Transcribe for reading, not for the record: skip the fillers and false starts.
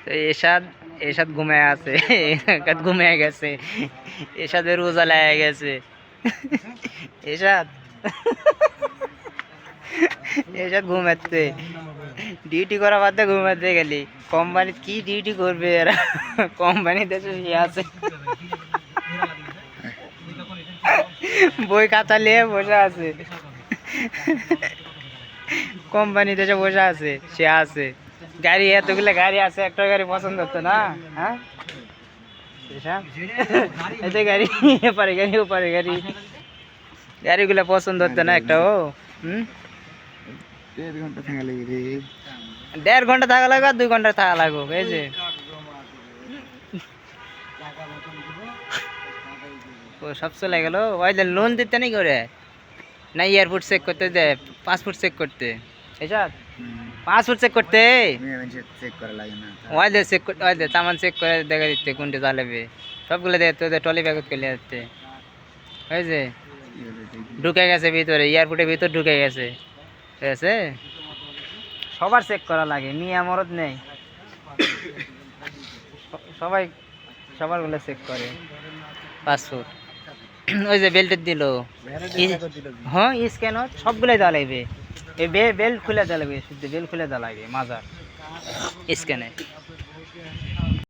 তো এরশাদ এরশাদ ঘুমায় আছে, এরশাদ ঘুমিয়ে গেছে, এরশাদের রোজা লেগে গেছে। এরশাদ এরশাদ ঘুমাচ্ছে, ডিউটি করা বাদ দিয়ে ঘুমাতে গেলি। কোম্পানি কি ডিউটি করবে এরা, কোম্পানি দেশে শুয়ে আছে, বই খাতা নিয়ে বসে আছে, কোম্পানি দেশে বসে আছে, সে আছে। গাড়ি এতগুলো গাড়ি আছে, একটা গাড়ি পছন্দ হতো না? হ্যাঁ এতে গাড়ি, এপারে গাড়ি ওপারে গাড়ি, গাড়িগুলো পছন্দ হতো না একটা? ও হুম, 1.5 ঘন্টা থাকা লাগে রে। 1.5 ঘন্টা থাকা লাগবে আর 2 ঘন্টা থাকা লাগবে, এই যে ও সব চলে গেল। ওই যে লোন দিতে নেই করে না, এয়ারপোর্ট চেক করতে দেয়, পাসপোর্ট চেক করতে, এসব পাসপোর্ট চেক করতে চেক করা লাগে না। ওই দে চেক করতে, ওই দে তামান চেক করে দেখা দিতে কোনটা চালাবে, সবগুলো দেয় তোদের টলি ব্যাগত করে যাচ্ছে। ওই যে ঢুকে গেছে ভিতরে, এয়ারপোর্টের ভিতর ঢুকে গেছে, ঠিক আছে? সবার চেক করা লাগে, মিয়া মরদ নেই, সবাই সবারগুলো চেক করে পাসপোর্ট। ওই যে বেল্টের দিল, হ্যাঁ স্ক্যান সবগুলোই দেওয়া লাগবে, এই বেল্ট খুলে দেওয়া লাগবে, শুধু বেল্ট খুলে দেওয়া লাগে মাজার স্ক্যানে।